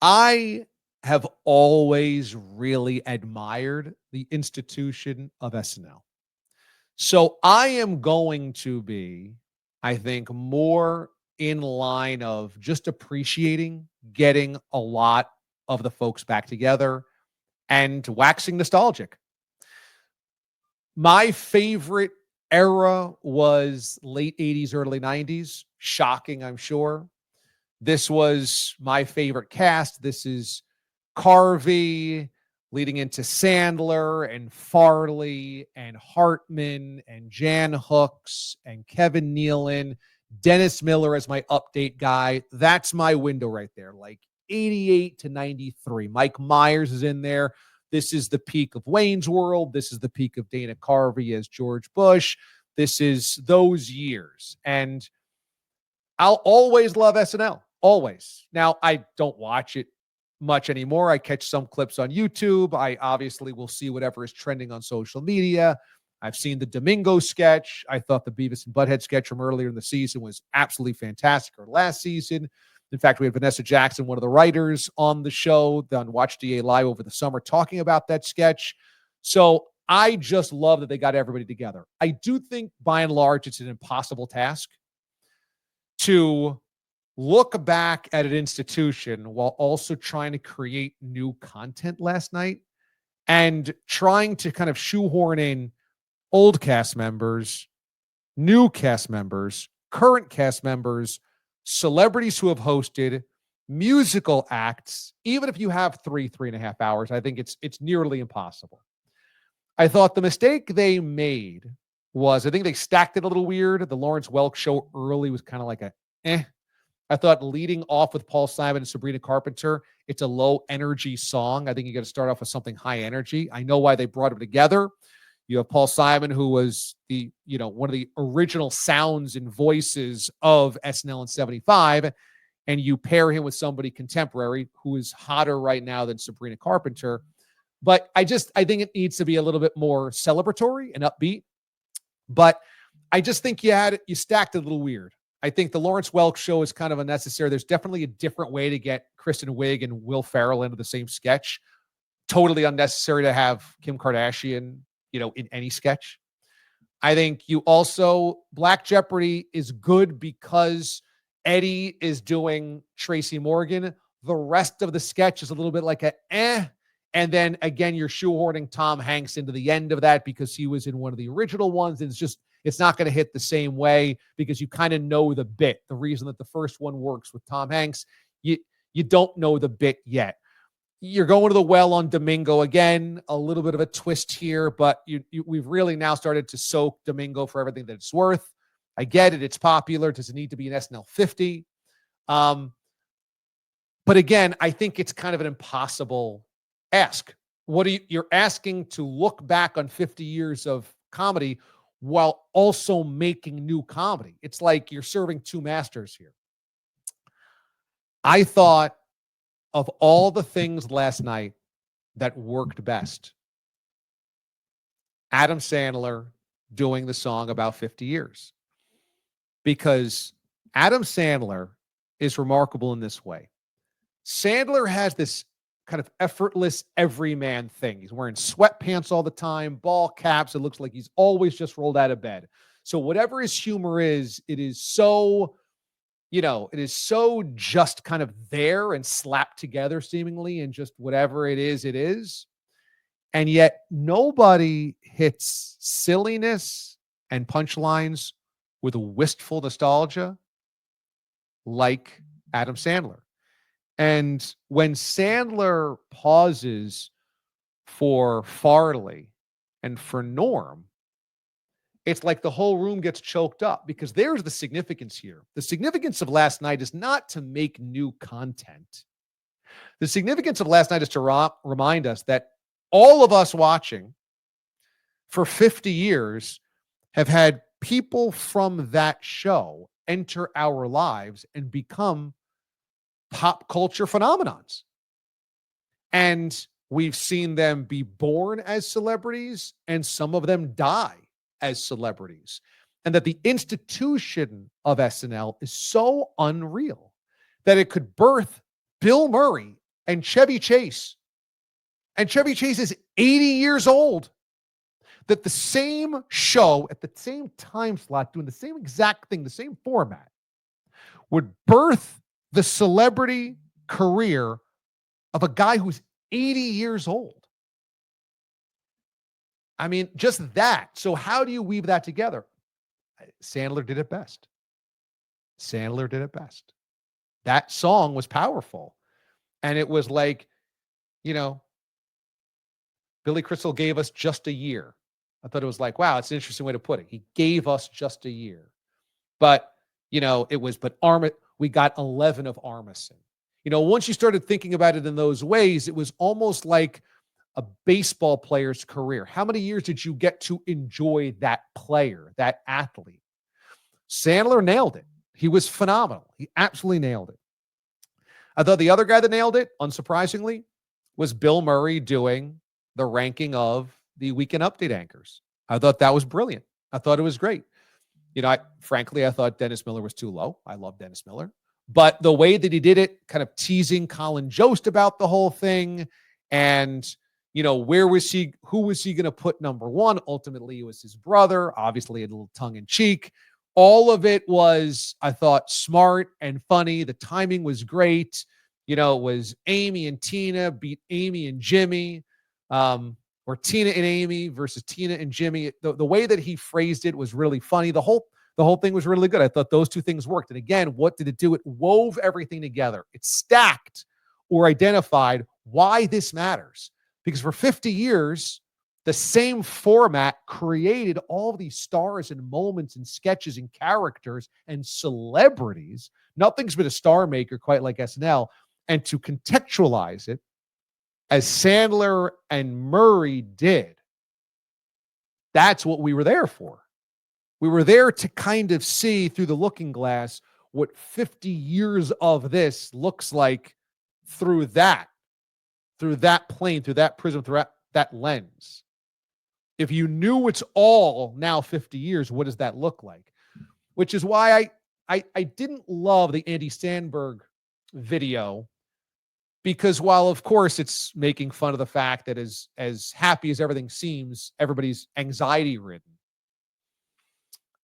I have always really admired the institution of SNL. So I am going to be, I think, more in line of just appreciating getting a lot of the folks back together and waxing nostalgic. My favorite era was late 80s, early 90s. Shocking, I'm sure. This was my favorite cast. This is Carvey leading into Sandler and Farley and Hartman and Jan Hooks and Kevin Nealon, Dennis Miller as my update guy. That's my window right there, like 88 to 93. Mike Myers is in there. This is the peak of Wayne's World. This is the peak of Dana Carvey as George Bush. This is those years. And I'll always love SNL. Always. Now, I don't watch it much anymore. I catch some clips on YouTube. I obviously will see whatever is trending on social media. I've seen the Domingo sketch. I thought the Beavis and Butthead sketch from earlier in the season was absolutely fantastic, or last season. In fact, we had Vanessa Jackson, one of the writers, on the show on Watch D.A. Live over the summer talking about that sketch. So I just love that they got everybody together. I do think, by and large, it's an impossible task to look back at an institution while also trying to create new content last night and trying to kind of shoehorn in old cast members, new cast members, current cast members, celebrities who have hosted, musical acts. Even if you have 3.5 hours, I think it's nearly impossible. I thought the mistake they made was, I think they stacked it a little weird. The Lawrence Welk show early was kind of like a I thought leading off with Paul Simon and Sabrina Carpenter, it's a low energy song. I think you got to start off with something high energy. I know why they brought them together. You have Paul Simon, who was one of the original sounds and voices of SNL in 75, and you pair him with somebody contemporary who is hotter right now than Sabrina Carpenter. But I think it needs to be a little bit more celebratory and upbeat. But I just think you stacked it a little weird. I think the Lawrence Welk show is kind of unnecessary. There's definitely a different way to get Kristen Wiig and Will Ferrell into the same sketch. Totally unnecessary to have Kim Kardashian, in any sketch. I think Black Jeopardy is good because Eddie is doing Tracy Morgan. The rest of the sketch is a little bit like and then again, you're shoehorning Tom Hanks into the end of that because he was in one of the original ones. And it's not going to hit the same way because you kind of know the bit. The reason that the first one works with Tom Hanks, you don't know the bit yet. You're going to the well on Domingo again, a little bit of a twist here, but we've really now started to soak Domingo for everything that it's worth. I get it. It's popular. Does it need to be an SNL 50? But again, I think it's kind of an impossible ask. You're asking to look back on 50 years of comedy while also making new comedy. It's like you're serving two masters here. I thought of all the things last night that worked best, Adam Sandler doing the song about 50 years. Because Adam Sandler is remarkable in this way. Sandler has this kind of effortless everyman thing. He's wearing sweatpants all the time, ball caps. It looks like he's always just rolled out of bed. So whatever his humor is, it is so just kind of there and slapped together seemingly, and just whatever it is. And yet nobody hits silliness and punchlines with a wistful nostalgia like Adam Sandler. And when Sandler pauses for Farley and for Norm, it's like the whole room gets choked up, because there's the significance here. The significance of last night is not to make new content. The significance of last night is to remind us that all of us watching for 50 years have had people from that show enter our lives and become pop culture phenomenons. And we've seen them be born as celebrities, and some of them die as celebrities. And that the institution of SNL is so unreal that it could birth Bill Murray and Chevy Chase. And Chevy Chase is 80 years old. That the same show at the same time slot, doing the same exact thing, the same format, would birth the celebrity career of a guy who's 80 years old. I mean, just that. So how do you weave that together? Sandler did it best. Sandler did it best. That song was powerful. And it was like, you know, Billy Crystal gave us just a year. I thought it was like, wow, it's an interesting way to put it. He gave us just a year. But, you know, we got 11 of Armisen. You know, once you started thinking about it in those ways, it was almost like a baseball player's career. How many years did you get to enjoy that player, that athlete? Sandler nailed it. He was phenomenal. He absolutely nailed it. I thought the other guy that nailed it, unsurprisingly, was Bill Murray doing the ranking of the Weekend Update anchors. I thought that was brilliant. I thought it was great. You know, frankly, I thought Dennis Miller was too low. I love Dennis Miller. But the way that he did it, kind of teasing Colin Jost about the whole thing, and, you know, who was he going to put number one? Ultimately, it was his brother, obviously a little tongue-in-cheek. All of it was, I thought, smart and funny. The timing was great. You know, it was Amy and Tina beat Amy and Jimmy. Or Tina and Amy versus Tina and Jimmy. The way that he phrased it was really funny. The whole thing was really good. I thought those two things worked. And again, what did it do? It wove everything together. It stacked or identified why this matters. Because for 50 years, the same format created all of these stars and moments and sketches and characters and celebrities. Nothing's been a star maker quite like SNL. And to contextualize it, as Sandler and Murray did, that's what we were there for. We were there to kind of see through the looking glass what 50 years of this looks like through that plane, through that prism, through that lens. If you knew it's all now 50 years, what does that look like? Which is why I didn't love the Andy Samberg video, because while, of course, it's making fun of the fact that as happy as everything seems, everybody's anxiety-ridden.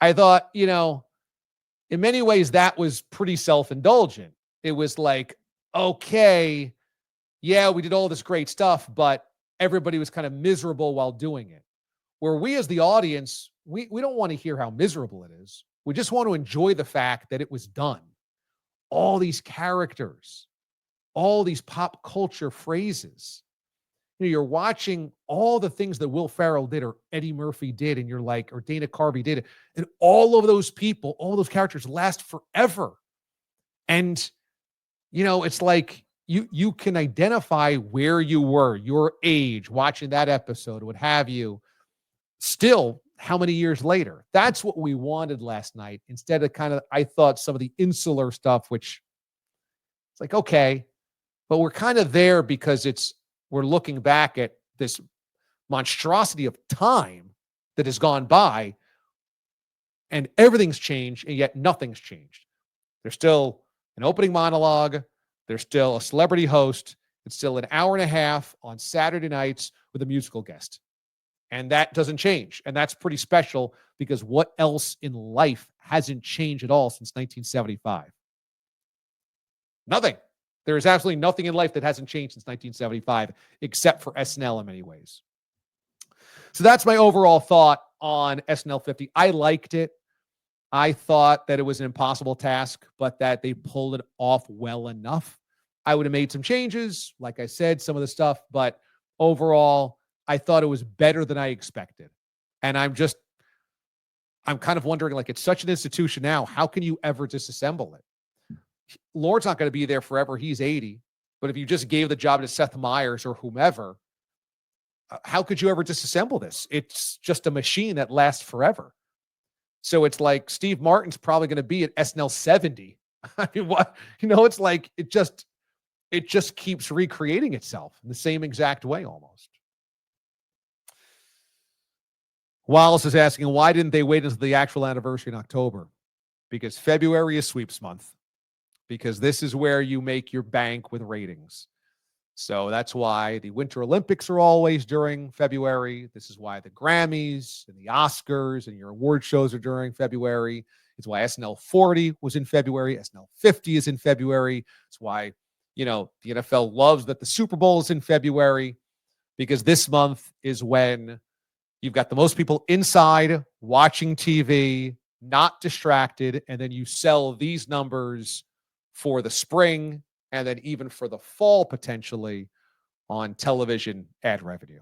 I thought, you know, in many ways, that was pretty self-indulgent. It was like, okay, yeah, we did all this great stuff, but everybody was kind of miserable while doing it. Where we as the audience, we don't want to hear how miserable it is. We just want to enjoy the fact that it was done. All these characters, all these pop culture phrases. You know, you're watching all the things that Will Ferrell did or Eddie Murphy did, and you're like, or Dana Carvey did it. And all of those people, all those characters last forever. And, you know, it's like you can identify where you were, your age, watching that episode, what have you. Still, how many years later? That's what we wanted last night. Instead of kind of, I thought, some of the insular stuff, which it's like, okay, but we're kind of there because we're looking back at this monstrosity of time that has gone by, and everything's changed, and yet nothing's changed. There's still an opening monologue. There's still a celebrity host. It's still an hour and a half on Saturday nights with a musical guest. And that doesn't change. And that's pretty special, because what else in life hasn't changed at all since 1975? Nothing. There is absolutely nothing in life that hasn't changed since 1975, except for SNL in many ways. So that's my overall thought on SNL 50. I liked it. I thought that it was an impossible task, but that they pulled it off well enough. I would have made some changes, like I said, some of the stuff, but overall, I thought it was better than I expected. And I'm kind of wondering, like, it's such an institution now. How can you ever disassemble it? Lord's not going to be there forever. He's 80. But if you just gave the job to Seth Meyers or whomever, how could you ever disassemble this? It's just a machine that lasts forever. So it's like Steve Martin's probably going to be at SNL 70. I mean, what? You know, it's like it just keeps recreating itself in the same exact way almost. Wallace is asking, why didn't they wait until the actual anniversary in October? Because February is sweeps month. Because this is where you make your bank with ratings. So that's why the Winter Olympics are always during February. This is why the Grammys and the Oscars and your award shows are during February. It's why SNL 40 was in February. SNL 50 is in February. It's why, the NFL loves that the Super Bowl is in February, because this month is when you've got the most people inside watching TV, not distracted, and then you sell these numbers for the spring and then even for the fall potentially on television ad revenue.